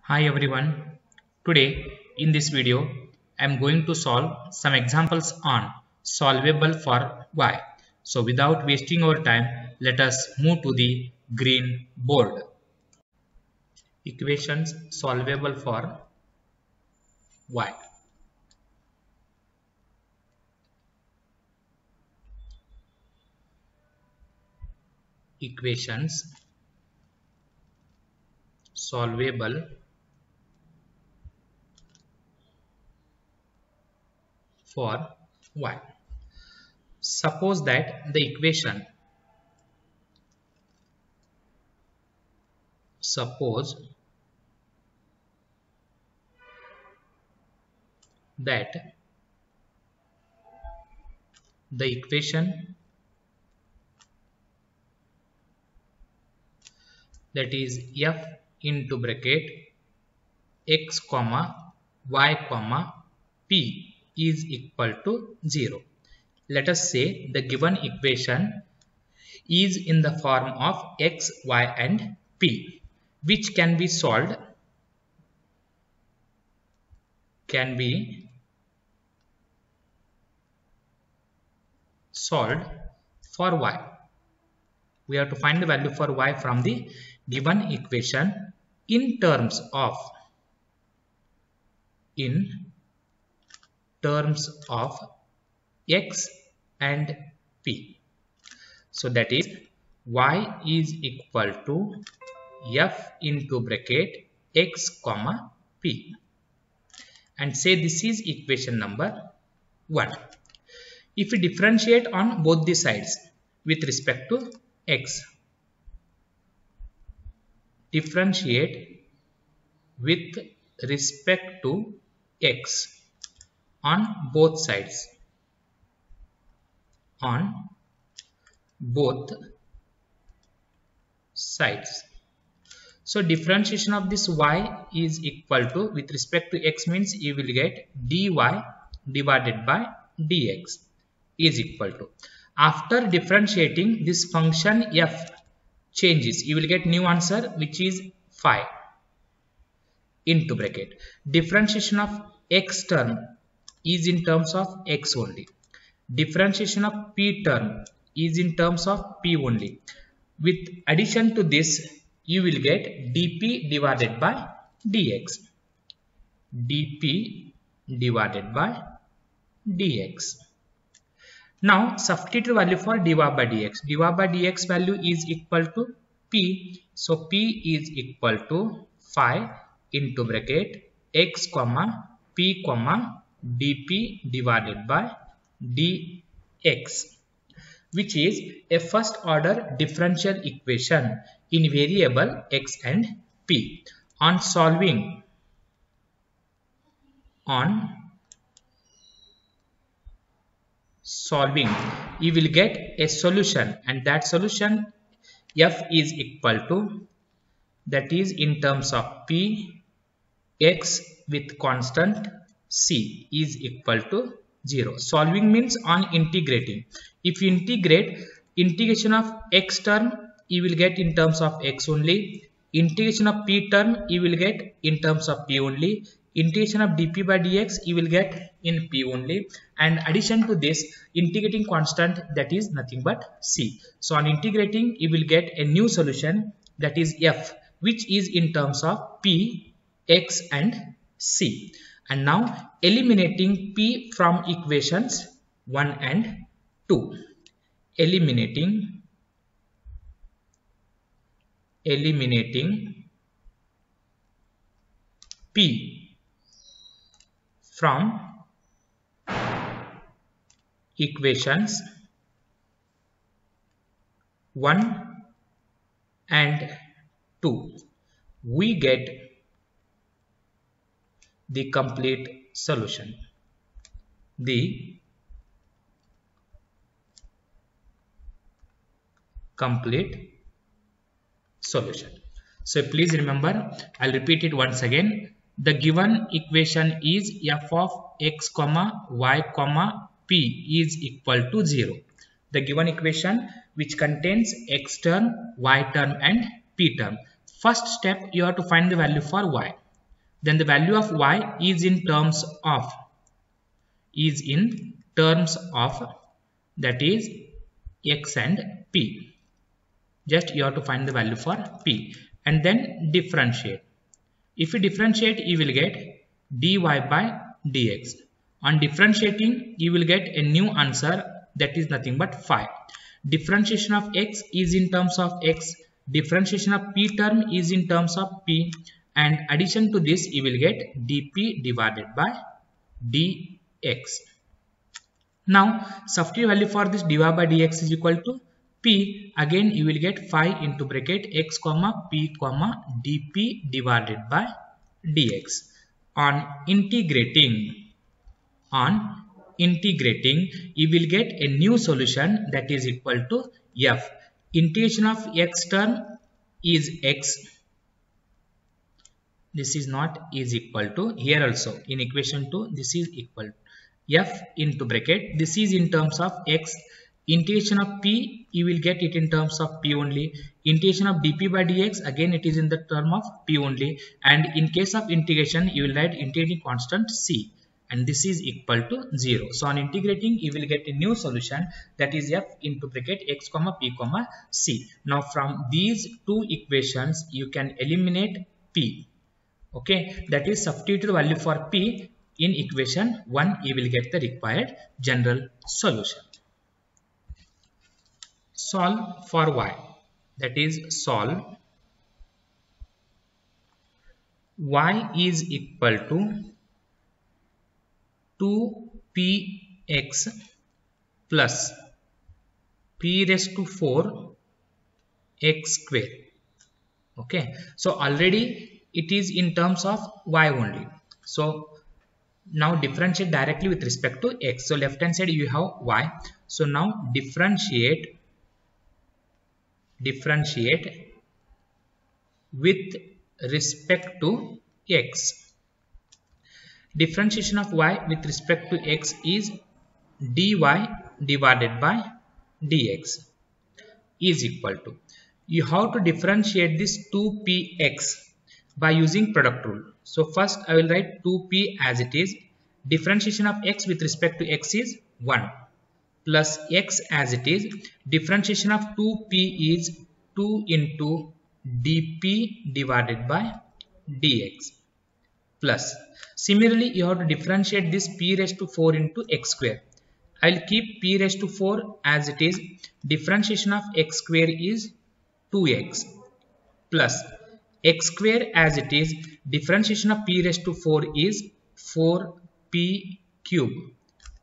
Hi everyone. Today in this video I am going to solve some examples on solvable for y. So without wasting our time, let us move to the green board. Equations solvable for y. Equations solvable for y. Suppose that the equation that the equation that is f into bracket x comma y comma p is equal to 0. Let us say the given equation is in the form of x, y and p, which can be solved for y. We have to find the value for y from the given equation in terms of x and p. So that is y is equal to f into bracket x comma p, and say this is equation number 1. If we differentiate on both the sides with respect to x, differentiate with respect to x on both sides, So differentiation of this y is equal to, with respect to x means you will get dy divided by dx is equal to. After differentiating, this function f changes. You will get new answer, which is 5 into bracket. Differentiation of x term is in terms of x only. Differentiation of p term is in terms of p only. With addition to this, you will get dp divided by dx. dp divided by dx. Now substitute value for dy by dx. dy by dx value is equal to p. So p is equal to 5 into bracket x comma p comma dp divided by dx, which is a first order differential equation in variable x and p. On solving, you will get a solution, and that solution f is equal to, that is in terms of p, x with constant c is equal to 0. Solving means on integrating. If you integrate, integration of x term you will get in terms of x only, integration of p term you will get in terms of p only, integration of dp by dx you will get in p only, and addition to this integrating constant, that is nothing but c. So on integrating, you will get a new solution, that is f, which is in terms of p, x and c. And now eliminating p from equations 1 and 2. Eliminating p from equations 1 and 2, we get the complete solution. So please remember, I'll repeat it once again. The given equation is f of x comma y comma p is equal to 0. The given equation which contains x term, y term and p term. First step, you have to find the value for y. then the value of y is in terms of that is x and p. Just you have to find the value for p and then differentiate. If you differentiate, you will get dy by dx. On differentiating, you will get a new answer, that is nothing but 5. Differentiation of x is in terms of x, differentiation of p term is in terms of p, and addition to this you will get dp divided by dx. Now substitute value for this dy by dx is equal to p. Again you will get 5 into bracket x comma p comma dp divided by dx. On integrating, you will get a new solution, that is equal to f. Integration of x term is x. This is not is equal to, here also in equation 2 this is equal to f into bracket, this is in terms of x. Integration of p, you will get it in terms of p only. Integration of dp by dx, again it is in the term of p only. And in case of integration, you will write integrating constant c, and this is equal to 0. So on integrating, you will get a new solution, that is f into bracket x comma p comma c. Now from these two equations, you can eliminate p. Okay, that is substitute the value for p in equation 1, you will get the required general solution. Solve for y, that is solve y is equal to 2px plus p raised to 4 x square. Okay, so already it is in terms of y only. So now differentiate directly with respect to x. So left hand side you have y. So now differentiate with respect to x. Differentiation of y with respect to x is dy divided by dx is equal to, you have to differentiate this 2px by using product rule. So first I will write 2p as it is. Differentiation of x with respect to x is 1 plus x as it is. Differentiation of 2p is 2 into dp divided by dx plus. Similarly, you have to differentiate this p raised to 4 into x square. I will keep p raised to 4 as it is. Differentiation of x square is 2x plus x square as it is. Differentiation of p raised to 4 is 4p cube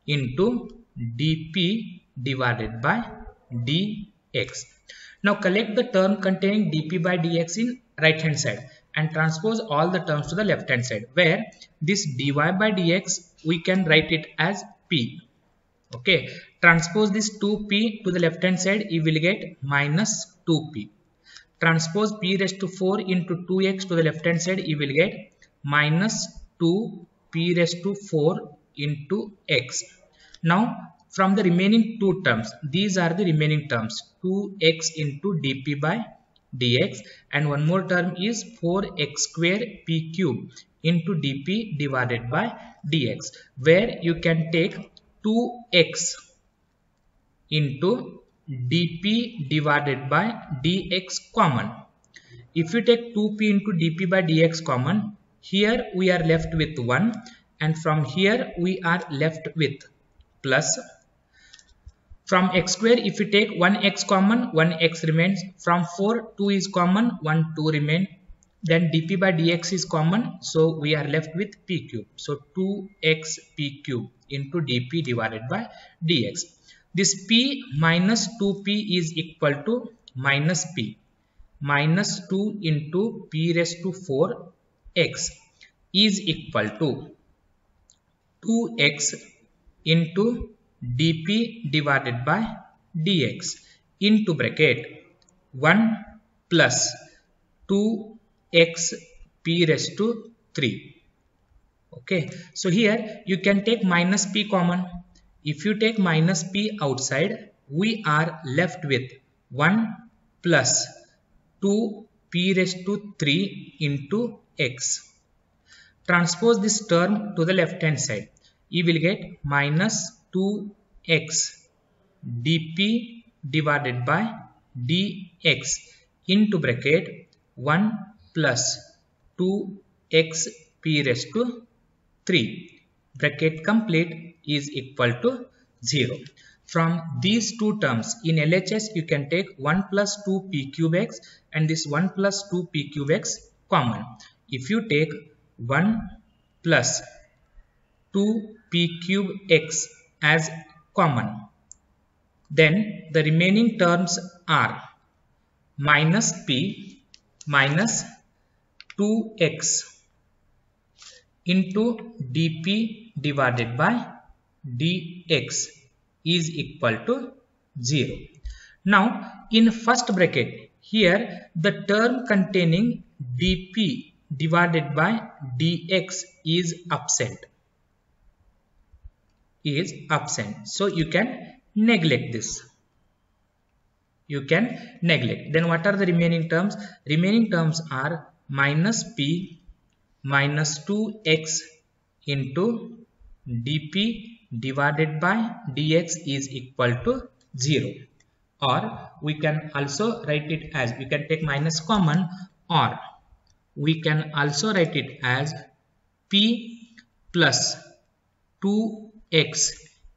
into dp divided by dx. Now collect the term containing dp by dx in right hand side and transpose all the terms to the left hand side, where this dy by dx we can write it as p. Okay, transpose this 2p to the left hand side, you will get minus 2p. Transpose p raised to 4 into 2x to the left hand side, you will get minus 2p raised to 4 into x. Now from the remaining two terms, these are the remaining terms, 2x into dp by dx, and one more term is 4x square p cube into dp divided by dx, where you can take 2x into dp divided by dx common. If you take 2p into dp by dx common, here we are left with 1, and from here we are left with plus. From x square, if you take 1x common, 1x remains. From 4, 2 is common, 1, 2 remain. Then dp by dx is common, so we are left with p cube. So 2x p cube into dp divided by dx. This p minus 2p is equal to minus p. Minus 2 into p raised to 4 x is equal to 2x into dp divided by dx into bracket 1 plus 2x p raised to 3. Okay, so here you can take minus p common. If you take minus p outside, we are left with 1 plus 2 p raised to 3 into x. transpose this term to the left hand side. You will get minus 2x dp divided by dx into bracket 1 plus 2x p raised to 3 bracket complete is equal to 0. From these two terms in LHS you can take 1 plus 2 p cube x and this 1 plus 2 p cube x common. If you take 1 plus 2 p cube x as common, then the remaining terms are minus p minus 2x into dp divided by dx is equal to 0. Now in first bracket here the term containing dp divided by dx is absent. So you can neglect this. Then what are the remaining terms? Remaining terms are minus p minus 2x into dp divided by dx is equal to 0. Or we can also write it as, we can take minus common, or we can also write it as p plus 2x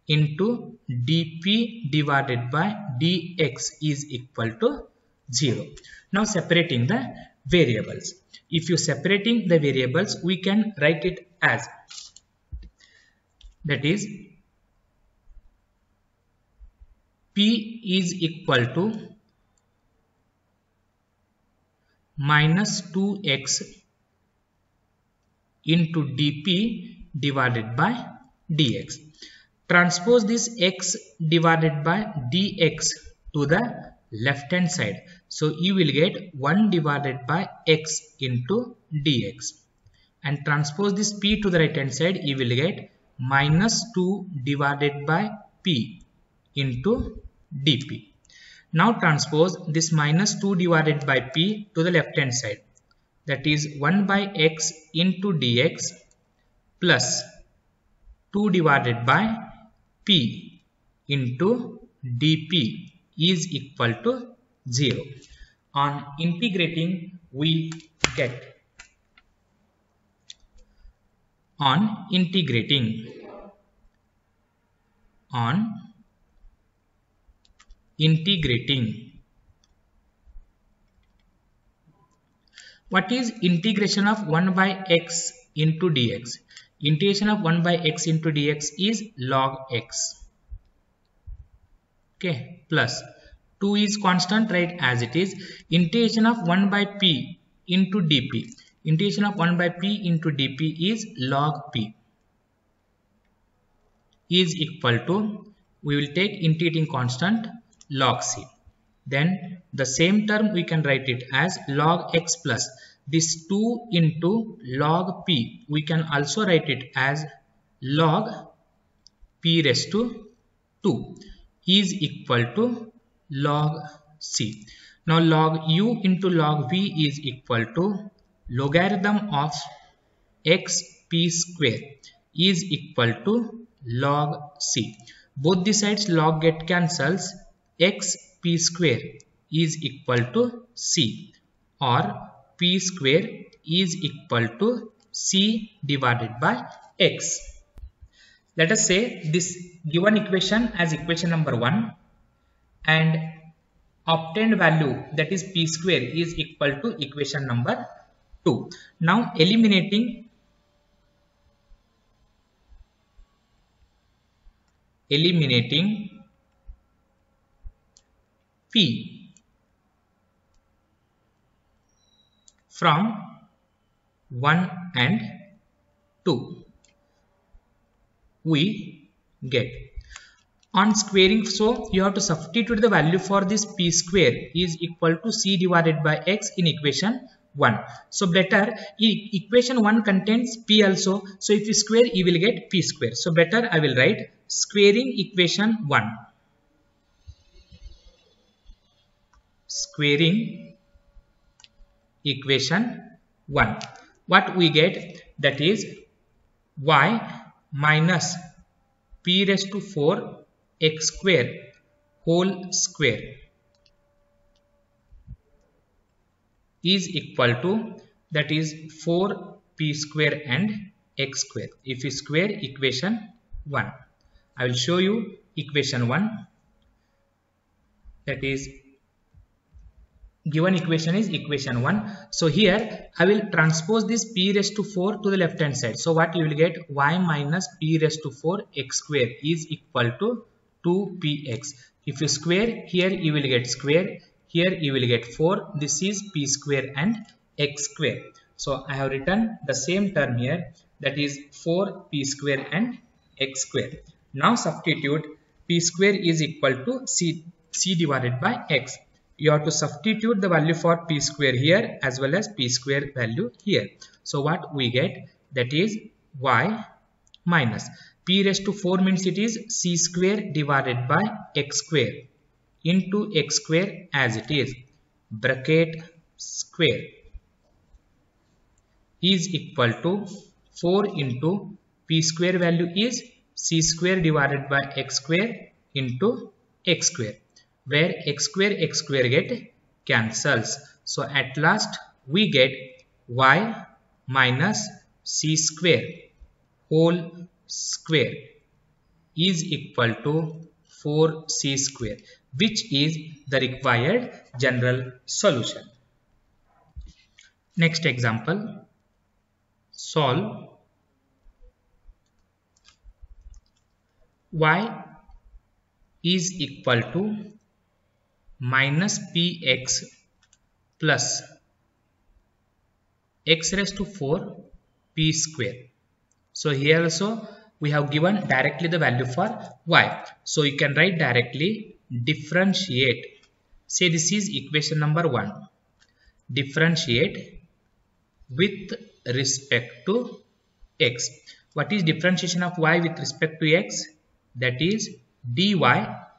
into dp divided by dx is equal to 0. Now separating the variables. If you separating the variables, we can write it as, that is p is equal to minus 2x into dp divided by dx. Transpose this x divided by dx to the left hand side. So you will get 1 divided by x into dx. And transpose this p to the right hand side, you will get minus 2 divided by p into dp. Now transpose this minus 2 divided by p to the left hand side. That is 1 by x into dx plus 2 divided by p into dp is equal to 0. On integrating we get, on integrating what is integration of 1 by x into dx? Integration of 1 by x into dx is log x. Okay, plus 2 is constant, right, as it is. Integration of 1 by p into dp. Integration of 1 by p into dp is log p is equal to, we will take integrating constant log c. Then the same term we can write it as log x plus this 2 into log p. We can also write it as log p raised to 2 is equal to log c. Now log u into log v is equal to logarithm of x p square is equal to log c. Both the sides log get cancels. X p square is equal to c, or p square is equal to c divided by x. Let us say this given equation as equation number 1 and obtained value, that is p square, is equal to equation number 2. Now eliminating p from 1 and 2, we get, on squaring, so you have to substitute the value for this p square is equal to c divided by x in equation 1. So better, equation 1 contains p also, so if you square you will get p square. So better I will write squaring equation 1. Squaring equation 1. what we get, that is y minus p raised to 4 x square whole square is equal to, that is 4p square and x square. If you square equation 1, I will show you equation 1, that is given equation is equation 1. So here I will transpose this p raised to 4 to the left hand side. So what you will get, y minus p raised to 4 x square is equal to 2px. If you square here, you will get square, here you will get 4. This is p square and x square. So I have written the same term here, that is 4p square and x square. Now substitute p square is equal to c divided by x. You have to substitute the value for p square here as well as p square value here. So what we get, that is y minus p raised to 4 means it is c square divided by x square into x square as it is, bracket square is equal to 4 into p square value is c square divided by x square into x square, where x square get cancels. So at last we get y minus c square whole square is equal to 4c square, which is the required general solution. Next example, solve y is equal to minus px plus x raised to 4 p square. So here also we have given directly the value for y. So you can write directly differentiate. Say this is equation number 1. Differentiate with respect to x. What is differentiation of y with respect to x? That is dy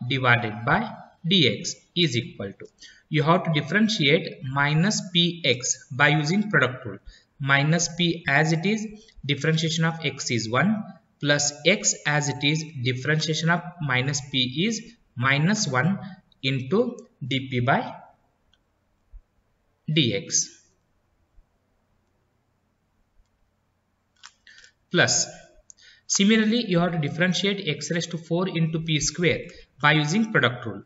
divided by dx is equal to, you have to differentiate minus px by using product rule. Minus p as it is, differentiation of x is 1, plus x as it is, differentiation of minus p is minus 1 into dp by dx, plus similarly you have to differentiate x raised to 4 into p square by using product rule.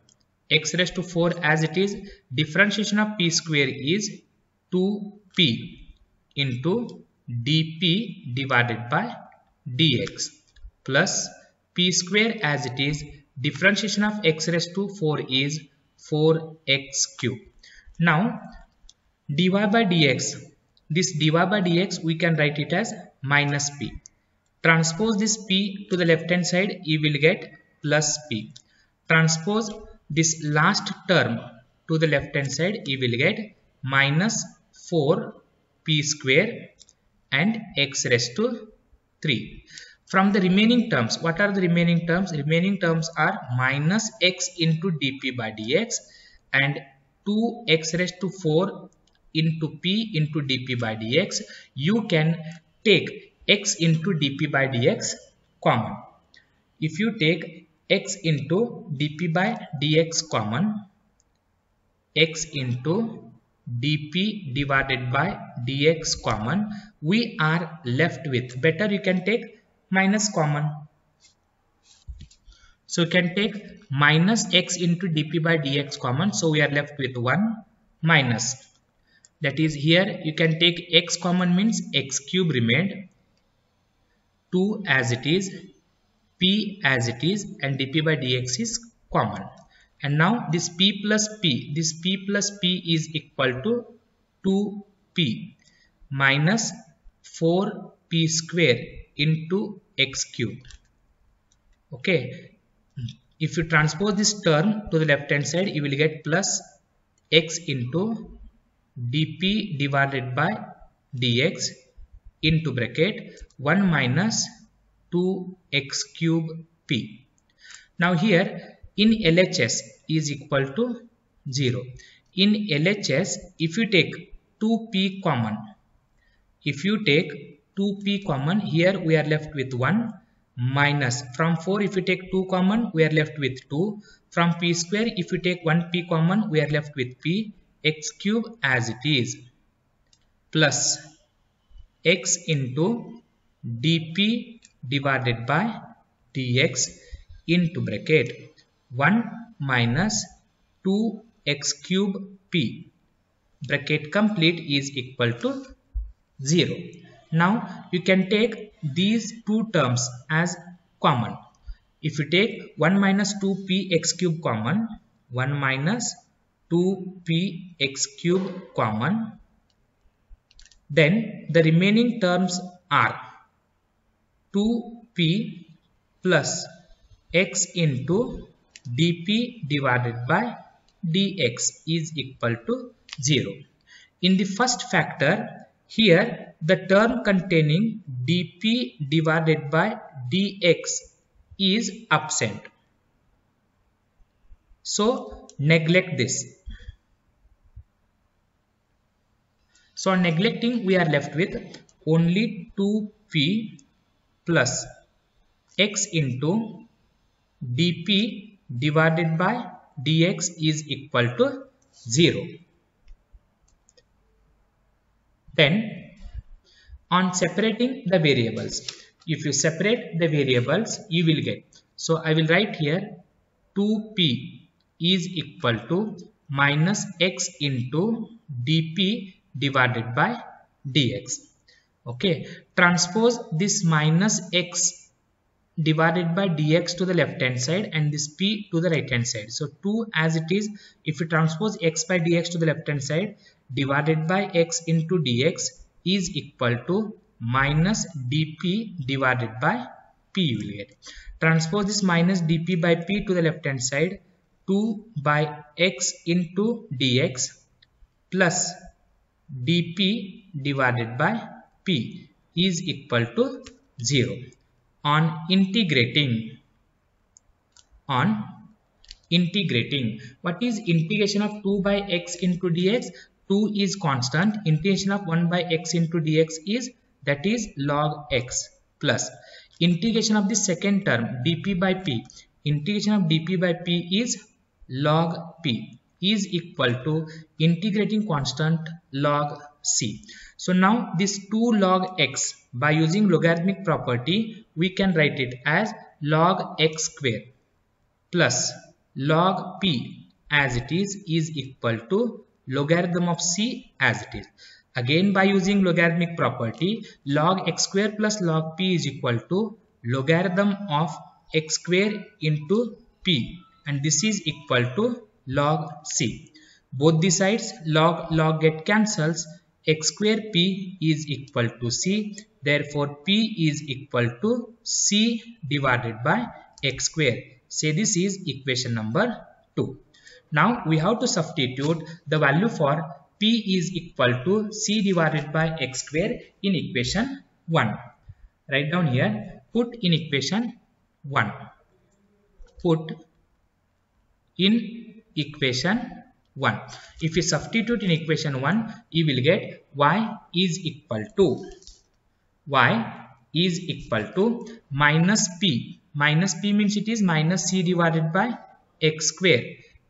X raised to 4 as it is, differentiation of p square is 2p into dp divided by dx, plus p square as it is, differentiation of x raised to 4 is 4x cube. Now dy by dx, this dy by dx we can write it as minus p. Transpose this p to the left hand side, you will get plus p. Transpose this last term to the left hand side, you will get minus 4p square and x raised to 3. From the remaining terms, what are the remaining terms? Remaining terms are minus x into dp by dx and 2x raised to 4 into p into dp by dx. You can take x into dp by dx common. If you take x into dp by dx common, x into dp divided by dx common, we are left with, better you can take minus common. So you can take minus x into dp by dx common, so we are left with 1 minus, that is here you can take x common means x cube remained, 2 as it is, p as it is, and dp by dx is common. And now this p plus p, this p plus p is equal to 2p minus 4p square into x cube. Okay, if you transpose this term to the left hand side, you will get plus x into dp divided by dx into bracket 1 minus 2x cube p. Now here in LHS is equal to 0. In LHS, if you take 2p common, If you take 2p common, here we are left with 1 minus from 4 if you take 2 common, we are left with 2. From p square if you take 1p common, we are left with p x cube as it is plus x into dp divided by dx into bracket 1 minus 2x cube p bracket complete is equal to 0. Now you can take these two terms as common. If you take 1 minus 2p x cube common, 1 minus 2p x cube common, then the remaining terms are 2p plus x into dp divided by dx is equal to 0. In the first factor, here the term containing dp divided by dx is absent. So neglect this. So neglecting, we are left with only 2p plus x into dp divided by dx is equal to 0. Then on separating the variables, if you separate the variables, you will get, so I will write here 2p is equal to minus x into dp divided by dx. Okay, transpose this minus x divided by dx to the left hand side and this p to the right hand side. So 2 as it is, if you transpose x by dx to the left hand side, divided by x into dx is equal to minus dp divided by p you will get. Transpose this minus dp by p to the left hand side, 2 by x into dx plus dp divided by p is equal to 0. On integrating, what is integration of 2 by x into dx? 2 is constant. Integration of 1 by x into dx is, that is log x, plus integration of the second term dp by p. Integration of dp by p is log p is equal to integrating constant log c. So now this 2 log x, by using logarithmic property we can write it as log x square plus log p as it is equal to logarithm of c as it is. Again, by using logarithmic property, log x square plus log p is equal to logarithm of x square into p, and this is equal to log c. Both the sides log get cancels. X square p is equal to c. Therefore, p is equal to c divided by x square. Say this is equation number 2. Now we have to substitute the value for p is equal to c divided by x square in equation 1. Write down here, put in equation 1. Put in equation 1. If you substitute in equation 1, you will get y is equal to minus p. Minus p means it is minus c divided by x square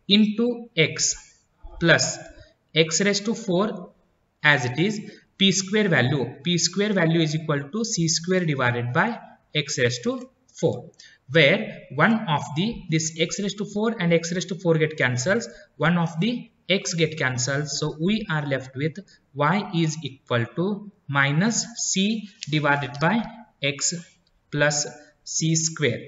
into x plus x raised to 4 as it is, p square value is equal to c square divided by x raised to 4, where one of the this x raised to 4 and x raised to 4 get cancels, one of the x get cancelled, so we are left with y is equal to minus c divided by x plus c square,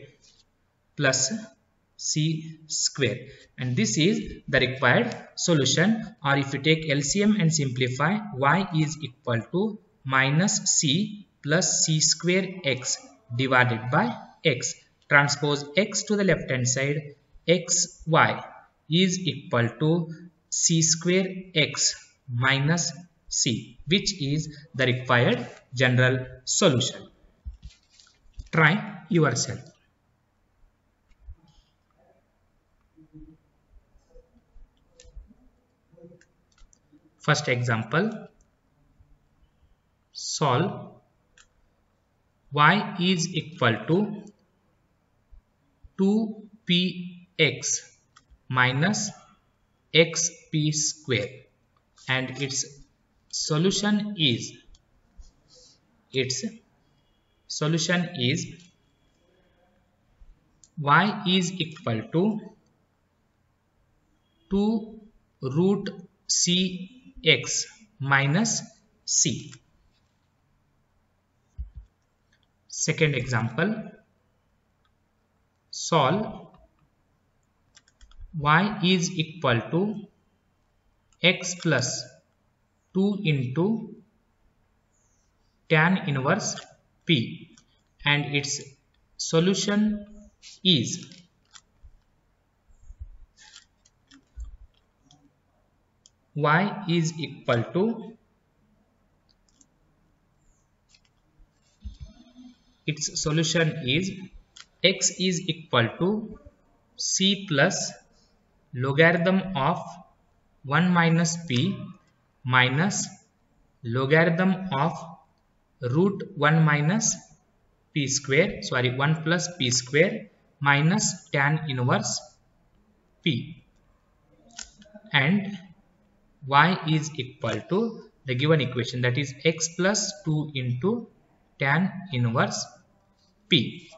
and this is the required solution. Or if you take LCM and simplify, y is equal to minus c plus c square x divided by x. Transpose x to the left hand side, xy is equal to c square x minus c, which is the required general solution. Try yourself. First example, solve y is equal to 2px minus xp square, and its solution is y is equal to 2 root cx minus c. Second example, solve y is equal to x plus 2 into tan inverse p, and its solution is y is equal to x is equal to c plus logarithm of 1 minus p minus logarithm of root 1 minus p square, 1 plus p square minus tan inverse p, and y is equal to the given equation, that is x plus 2 into tan inverse p.